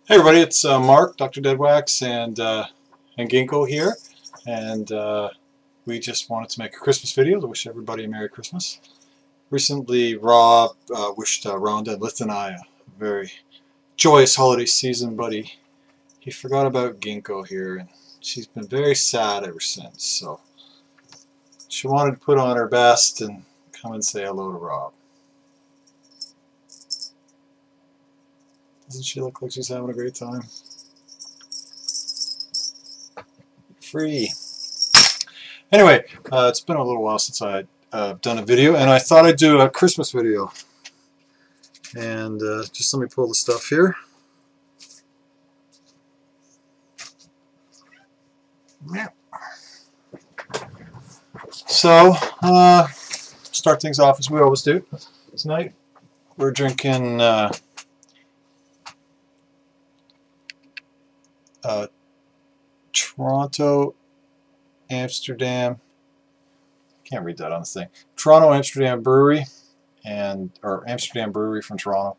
Hey everybody, it's Mark, DoctorDeadwax, and Ginkgo here, and we just wanted to make a Christmas video to wish everybody a Merry Christmas. Recently, Rob wished Rhonda and Lith and I a very joyous holiday season, but he forgot about Ginkgo here, and she's been very sad ever since, so she wanted to put on her best and come and say hello to Rob. Doesn't she look like she's having a great time? Free. Anyway, it's been a little while since I've done a video, and I thought I'd do a Christmas video. And just let me pull the stuff here. Yeah. So, start things off as we always do. Tonight, we're drinking Toronto, Amsterdam. Can't read that on the thing. Toronto, Amsterdam Brewery, or Amsterdam Brewery from Toronto.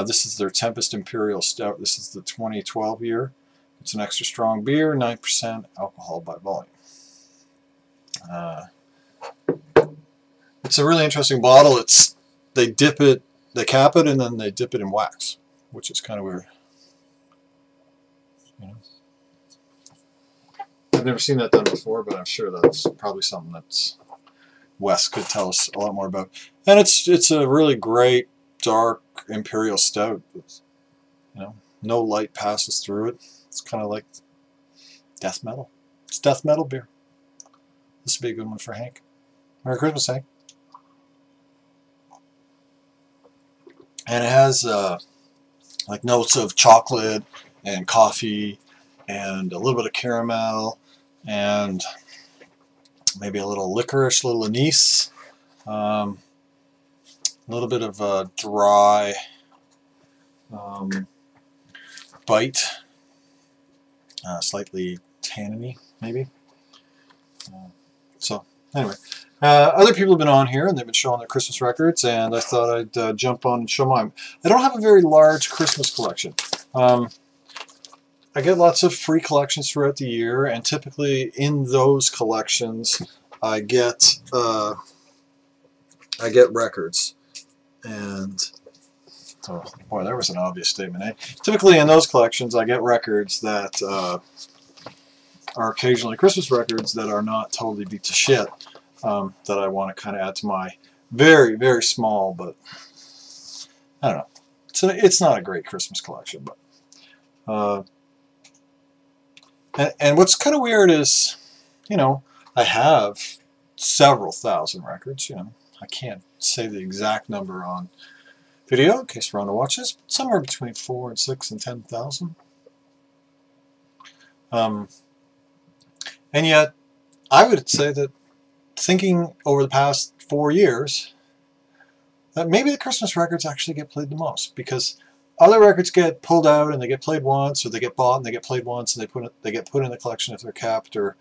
This is their Tempest Imperial Stout. This is the 2012 year. It's an extra strong beer, 9% alcohol by volume. It's a really interesting bottle. They dip it, they cap it, and then they dip it in wax, which is kind of weird. You know? I've never seen that done before, but I'm sure that's probably something that's Wes could tell us a lot more about. And it's a really great dark imperial stout. It's, no light passes through it. It's kind of like death metal. It's death metal beer. This would be a good one for Hank. Merry Christmas, Hank. And it has like notes of chocolate and coffee and a little bit of caramel and maybe a little licorice, a little anise, a little bit of a dry bite, slightly tanniny maybe. So anyway, other people have been on here and they've been showing their Christmas records, and I thought I'd jump on and show mine. I don't have a very large Christmas collection. I get lots of free collections throughout the year, and typically in those collections I get records. And oh boy, there was an obvious statement, eh? Typically in those collections I get records that are occasionally Christmas records that are not totally beat to shit, that I want to kind of add to my very, very small, but I don't know. It's not a great Christmas collection, but and what's kind of weird is, I have several thousand records. I can't say the exact number on video in case Rhonda watches, but somewhere between 4 and 6 and 10,000. And yet, I would say that thinking over the past 4 years, that maybe the Christmas records actually get played the most, because other records get pulled out and they get played once, or they get bought and they get played once, and they get put in the collection if they're capped, or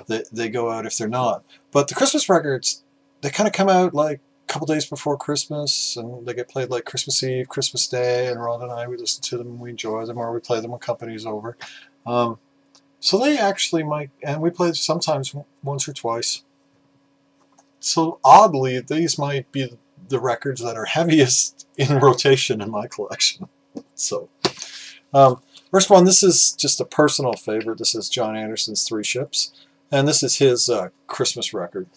they go out if they're not. But the Christmas records, they kind of come out like a couple days before Christmas, and they get played like Christmas Eve, Christmas Day, and Rhonda and I, we listen to them and we enjoy them, or we play them when company's over. So they actually might, and we play sometimes once or twice. So oddly, these might be the records that are heaviest in rotation in my collection. So, first one, this is just a personal favorite. This is John Anderson's Three Ships, and this is his Christmas record.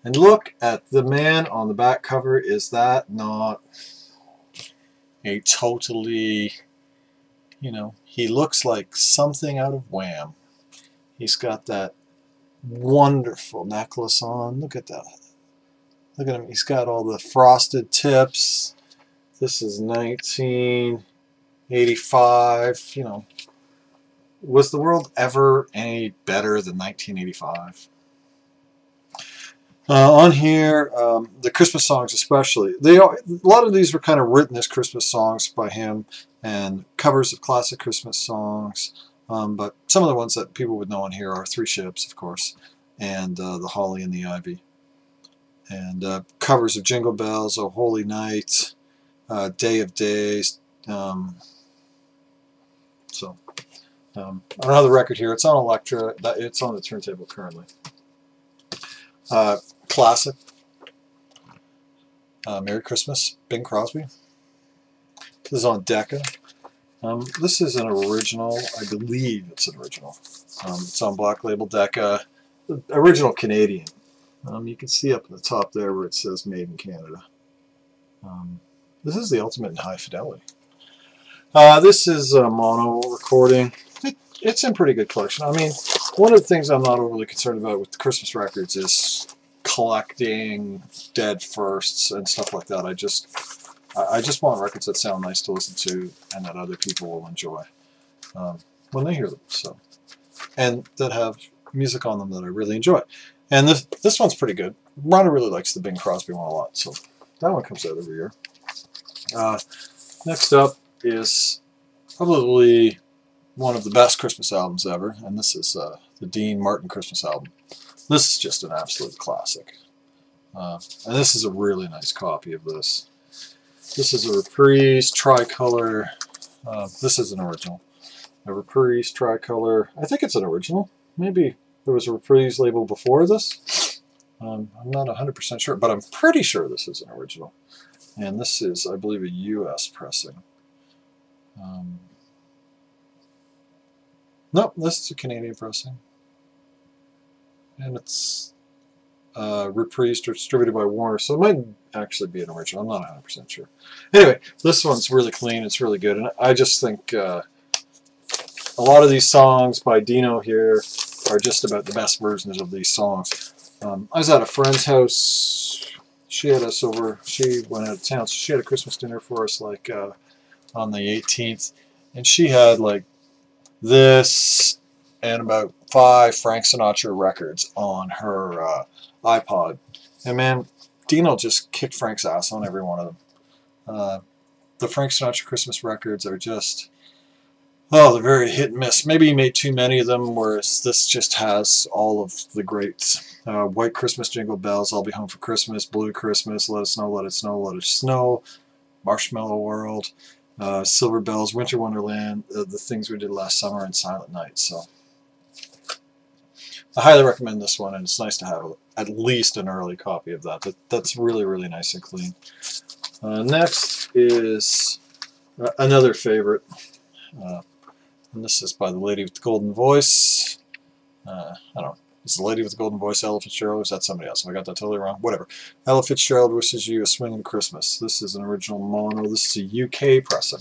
And look at the man on the back cover. Is that not a totally, he looks like something out of Wham. He's got that wonderful necklace on. Look at that. Look at him. He's got all the frosted tips. This is 1985. Was the world ever any better than 1985? On here, the Christmas songs especially. A lot of these were kind of written as Christmas songs by him, and covers of classic Christmas songs. But some of the ones that people would know on here are Three Ships, of course, and The Holly and the Ivy. And covers of Jingle Bells, Oh Holy Night, Day of Days, So I don't have the record here. It's on Elektra. It's on the turntable currently. Classic. Merry Christmas, Bing Crosby. This is on Decca. This is an original. I believe it's an original. It's on Black Label Decca. The original Canadian. You can see up at the top there where it says Made in Canada. This is the ultimate in high fidelity. This is a mono recording. It's in pretty good collection. I mean, one of the things I'm not overly concerned about with the Christmas records is collecting dead firsts and stuff like that. I just want records that sound nice to listen to and that other people will enjoy when they hear them. So, and that have music on them that I really enjoy. And this one's pretty good. Rhonda really likes the Bing Crosby one a lot, so that one comes out every year. Next up is probably one of the best Christmas albums ever, and this is the Dean Martin Christmas album. This is just an absolute classic. And this is a really nice copy of this. This is a reprise tricolor. This is an original. A reprise tricolor. I think it's an original. Maybe there was a reprise label before this. I'm not 100% sure, but I'm pretty sure this is an original. And this is, I believe, a US pressing. Nope, this is a Canadian pressing. And it's reprised or distributed by Warner, so it might actually be an original. I'm not 100% sure. Anyway, this one's really clean. It's really good, and I just think a lot of these songs by Dino here are just about the best versions of these songs. I was at a friend's house. She had us over. She went out of town, so she had a Christmas dinner for us, like on the 18th, and she had like this and about 5 Frank Sinatra records on her iPod. And man, Dino just kicked Frank's ass on every one of them. The Frank Sinatra Christmas records are just, oh, they're very hit and miss. Maybe he made too many of them, whereas this just has all of the greats. White Christmas, Jingle Bells, I'll Be Home for Christmas, Blue Christmas, Let It Snow, Let It Snow, Let It Snow, Marshmallow World, Silver Bells, Winter Wonderland, the Things We Did Last Summer, and Silent Night. So I highly recommend this one, and it's nice to have at least an early copy of that. That's really, really nice and clean. Next is another favorite, and this is by the lady with the golden voice. I don't know. Is the lady with the golden voice Ella Fitzgerald, or is that somebody else? Have I got that totally wrong? Whatever. Ella Fitzgerald Wishes You a Swinging Christmas. This is an original mono. This is a UK pressing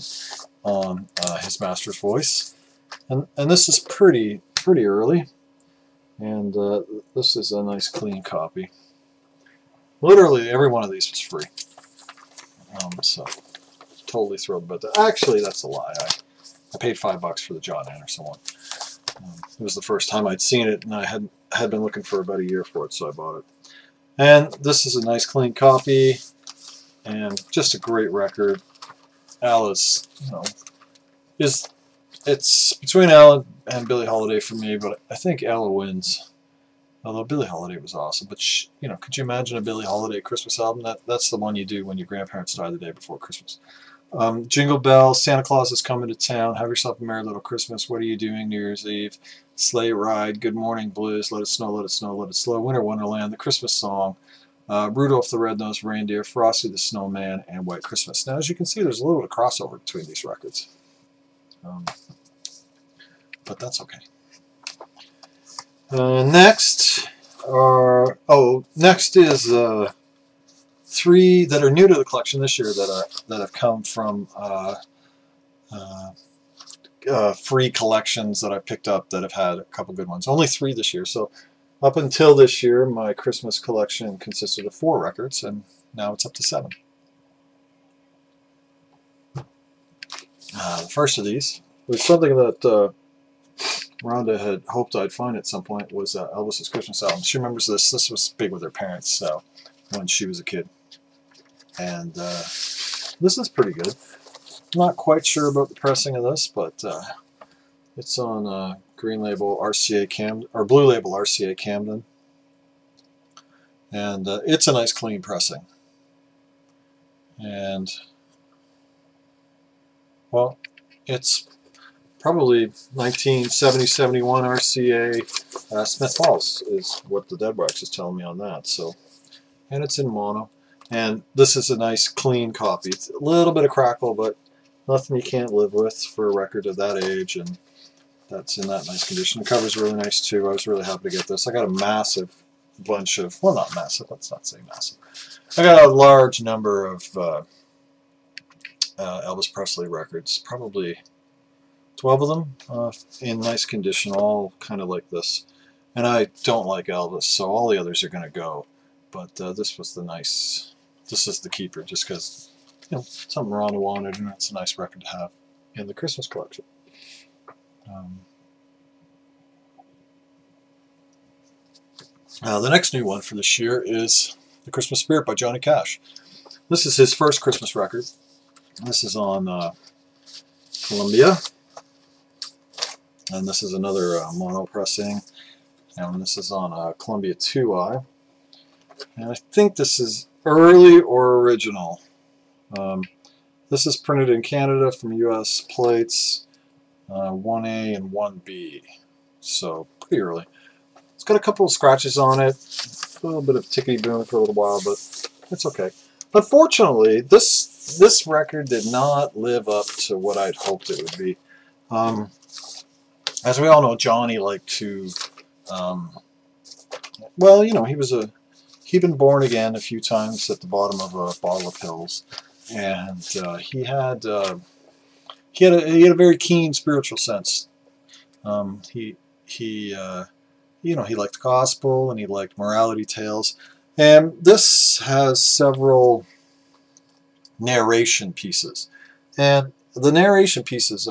on his master's voice. And this is pretty early. And this is a nice clean copy. Literally every one of these was free. So totally thrilled about that. Actually, that's a lie. I paid $5 for the John Anderson one. It was the first time I'd seen it, and I had been looking for about a year for it, so I bought it. And this is a nice clean copy, and just a great record. Al is, it's between Al and Billie Holiday for me, but I think Ella wins. Although Billie Holiday was awesome, but could you imagine a Billie Holiday Christmas album? That's the one you do when your grandparents die the day before Christmas. Jingle Bells, Santa Claus is Coming to Town, Have Yourself a Merry Little Christmas, What Are You Doing New Year's Eve, Sleigh Ride, Good Morning Blues, Let It Snow, Let It Snow, Let It Slow, Winter Wonderland, The Christmas Song, Rudolph the Red-Nosed Reindeer, Frosty the Snowman, and White Christmas. Now, as you can see, there's a little bit of crossover between these records. But that's okay. Next is 3 that are new to the collection this year that have come from free collections that I picked up that have had a couple good ones. Only 3 this year. So up until this year, my Christmas collection consisted of 4 records, and now it's up to 7. The first of these was something that Rhonda had hoped I'd find at some point, was Elvis's Christmas album. She remembers this. This was big with her parents when she was a kid. And this is pretty good. Not quite sure about the pressing of this, but it's on green label RCA Camden, or blue label RCA Camden. And it's a nice clean pressing. And, well, it's probably 1970-71 RCA Smith Falls is what the Deadwax is telling me on that. So, and it's in mono. And this is a nice clean copy. It's a little bit of crackle, but nothing you can't live with for a record of that age, and that's in that nice condition. The cover's really nice too. I was really happy to get this. I got a massive bunch of, well, not massive, let's not say massive. I got a large number of Elvis Presley records, probably 12 of them in nice condition, all kind of like this. And I don't like Elvis, so all the others are going to go. But this was the nice, this is the keeper, just because, you know, something Rhonda wanted, and it's a nice record to have in the Christmas collection. The next new one for this year is The Christmas Spirit by Johnny Cash. This is his first Christmas record. This is on Columbia. And this is another mono pressing. And this is on Columbia 2i. And I think this is early or original. This is printed in Canada from US plates, 1A and 1B. So pretty early. It's got a couple of scratches on it, a little bit of tickety boom for a little while, but it's okay. Unfortunately, this record did not live up to what I'd hoped it would be. As we all know, Johnny liked to, well, you know, he'd been born again a few times at the bottom of a bottle of pills, and he had a very keen spiritual sense. You know, he liked gospel and he liked morality tales, and this has several narration pieces, and the narration pieces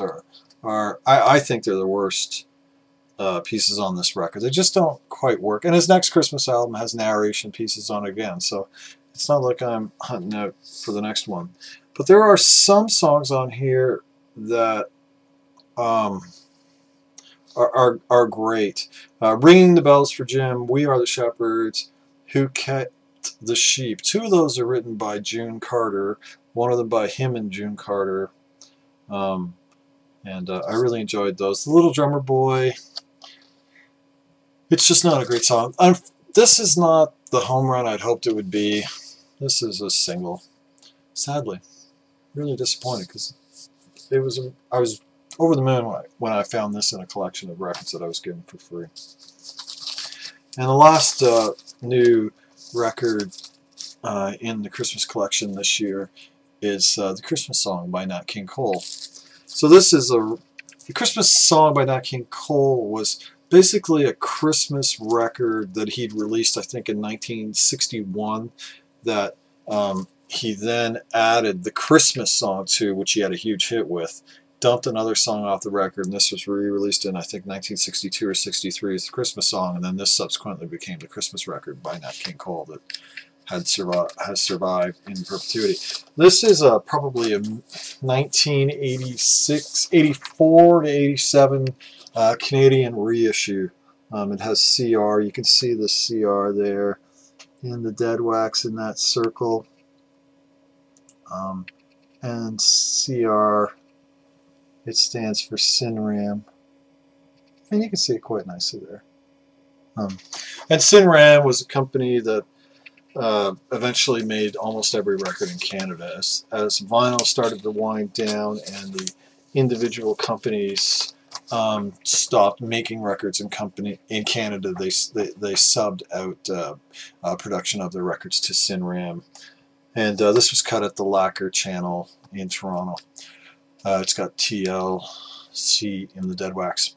I think they're the worst pieces on this record. They just don't quite work. And his next Christmas album has narration pieces on it again, so it's not like I'm hunting out for the next one. But there are some songs on here that are great. Ringing the Bells for Jim, We Are the Shepherds, Who Kept the Sheep. Two of those are written by June Carter, one of them by him and June Carter. And I really enjoyed those. The Little Drummer Boy, it's just not a great song. This is not the home run I'd hoped it would be. This is a single. Sadly, really disappointed, because I was over the moon when I found this in a collection of records that I was given for free. And the last new record in the Christmas collection this year is The Christmas Song by Nat King Cole. So this is the Christmas Song by Nat King Cole was basically a Christmas record that he'd released, I think, in 1961, that he then added the Christmas song to, which he had a huge hit with, dumped another song off the record, and this was re-released in, I think, 1962 or 63 as the Christmas song, and then this subsequently became the Christmas record by Nat King Cole that has survived in perpetuity. This is probably a 1986, 84 to 87 Canadian reissue. It has CR. You can see the CR there in the Deadwax in that circle. And CR, it stands for Sinram. And you can see it quite nicely there. And Sinram was a company that eventually made almost every record in Canada. As vinyl started to wind down and the individual companies stopped making records in Canada, they subbed out production of their records to Sinram. And this was cut at the Lacquer Channel in Toronto. It's got TLC in the Deadwax.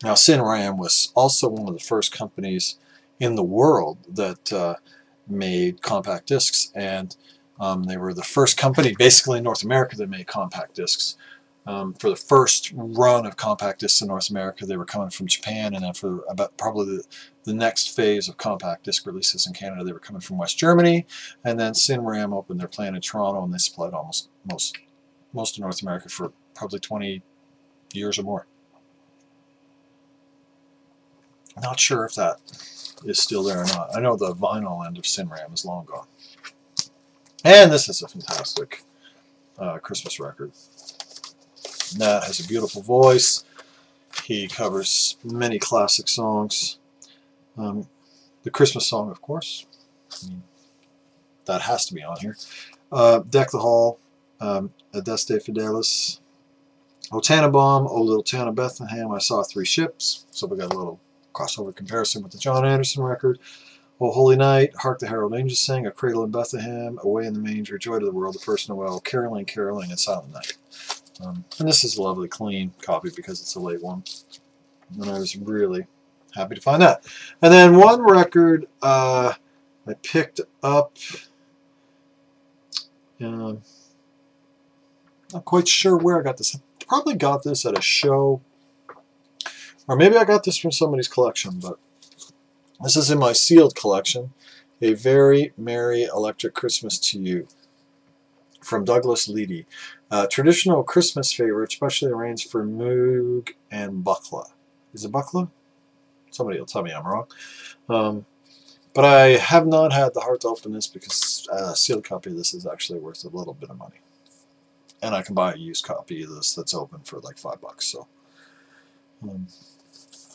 Now, Sinram was also one of the first companies in the world that made compact discs, and they were the first company basically in North America that made compact discs. For the first run of compact discs in North America, they were coming from Japan, and then for about probably the next phase of compact disc releases in Canada, they were coming from West Germany, and then Sinram opened their plant in Toronto, and they supplied almost most of North America for probably 20 years or more. Not sure if that is still there or not. I know the vinyl end of Sinram is long gone. And this is a fantastic Christmas record. Nat has a beautiful voice. He covers many classic songs. The Christmas song, of course. I mean, that has to be on here. Deck the Hall, Adeste Fidelis, O Tannenbaum, O Little Town of Bethlehem, I Saw Three Ships. So we got a little crossover comparison with the John Anderson record. O Holy Night, Hark the Herald Angels Sing, A Cradle in Bethlehem, Away in the Manger, Joy to the World, The First Noel, Caroling, Caroling, and Silent Night. And this is a lovely, clean copy because it's a late one. And I was really happy to find that. And then one record I picked up, not quite sure where I got this. I probably got this at a show, or maybe I got this from somebody's collection, but this is in my sealed collection. A Very Merry Electric Christmas to You from Douglas Leedy. Traditional Christmas favorite, especially arranged for Moog and Buckla. Is it Buckla? Somebody will tell me I'm wrong. But I have not had the heart to open this because a sealed copy of this is actually worth a little bit of money. And I can buy a used copy of this that's open for like $5. So,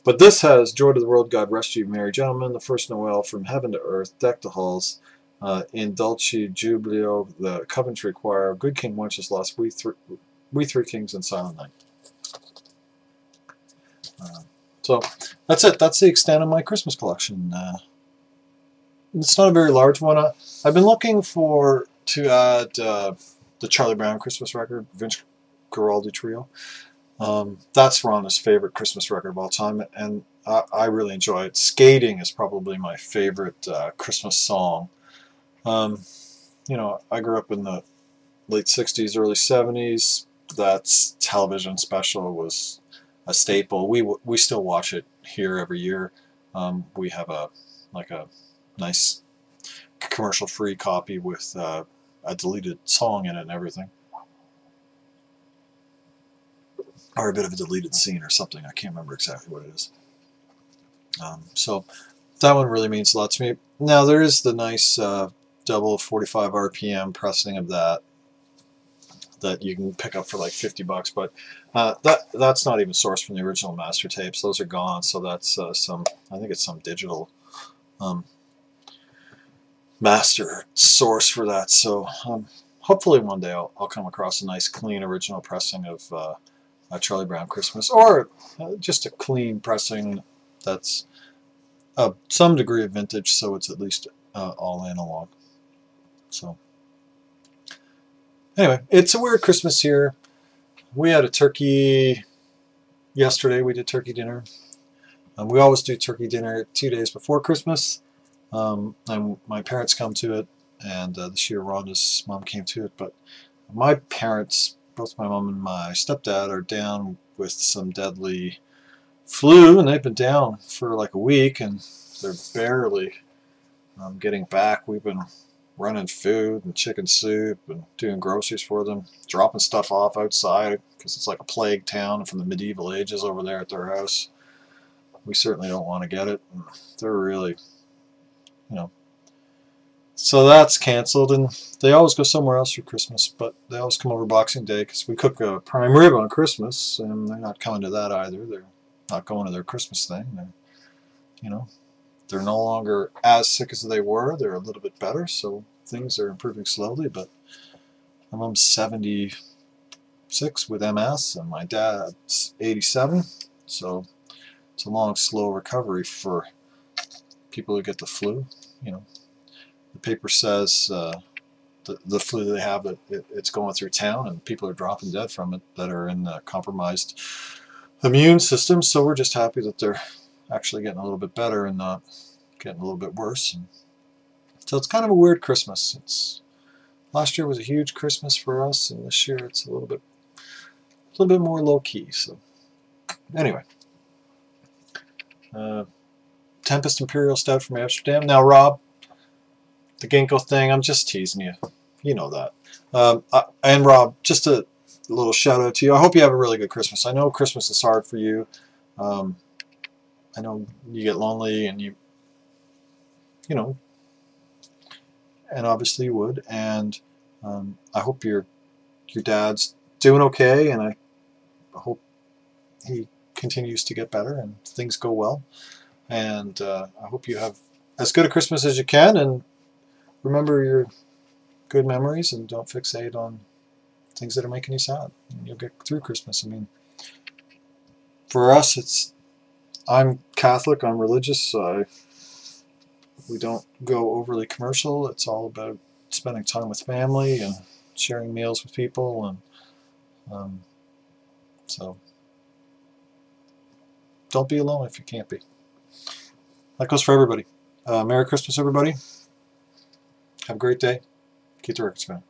but this has Joy to the World, God Rest You, Merry Gentlemen, The First Noel, From Heaven to Earth, Deck the Halls, In Dulce Jubileo, the Coventry Choir, Good King Wenceslas, We Three Kings, and Silent Night. So that's it. That's the extent of my Christmas collection. It's not a very large one. I've been looking to add the Charlie Brown Christmas record, Vince Guaraldi Trio. That's Rhonda's favorite Christmas record of all time, and I really enjoy it. Skating is probably my favorite Christmas song. You know, I grew up in the late 60s, early 70s. That television special was a staple. We still watch it here every year. We have a nice commercial-free copy with a deleted song in it and everything. Or a bit of a deleted scene or something. I can't remember exactly what it is. So that one really means a lot to me. Now there is the nice double 45 RPM pressing of that you can pick up for like $50, but that's not even sourced from the original master tapes. Those are gone, so that's I think it's some digital master source for that. So hopefully one day I'll come across a nice clean original pressing of a Charlie Brown Christmas, or just a clean pressing that's some degree of vintage, so it's at least all analog. So anyway, it's a weird Christmas here. We had a turkey yesterday. We did turkey dinner. We always do turkey dinner 2 days before Christmas. And my parents come to it, and this year Rhonda's mom came to it. But my parents, both my mom and my stepdad, are down with some deadly flu, and they've been down for like a week, and they're barely getting back. We've been running food and chicken soup and doing groceries for them, dropping stuff off outside because it's like a plague town from the medieval ages over there at their house. We certainly don't want to get it. They're really, you know. So that's canceled, and they always go somewhere else for Christmas, but they always come over Boxing Day because we cook a prime rib on Christmas, and they're not coming to that either. They're not going to their Christmas thing. They're, you know, they're no longer as sick as they were. They're a little bit better, so things are improving slowly, but my mom's 76 with MS, and my dad's 87, so it's a long, slow recovery for people who get the flu. You know, the paper says the flu they have, it's going through town, and people are dropping dead from it that are in the compromised immune system, so we're just happy that they're actually getting a little bit better and not getting a little bit worse. And so it's kind of a weird Christmas. Last year was a huge Christmas for us, and this year it's a little bit more low key. So anyway, Tempest Imperial Stout from Amsterdam. Now, Rob, the Ginkgo thing, I'm just teasing you. You know that. And Rob, just a little shout out to you. I hope you have a really good Christmas. I know Christmas is hard for you. I know you get lonely, and you know, and obviously you would. And I hope your dad's doing okay, and I he continues to get better and things go well. And I hope you have as good a Christmas as you can, and remember your good memories and don't fixate on things that are making you sad. And you'll get through Christmas. I mean, for us, I'm Catholic, I'm religious, so we don't go overly commercial. It's all about spending time with family and sharing meals with people, and so don't be alone if you can't be. That goes for everybody. Merry Christmas, everybody. Have a great day. Keep the records going.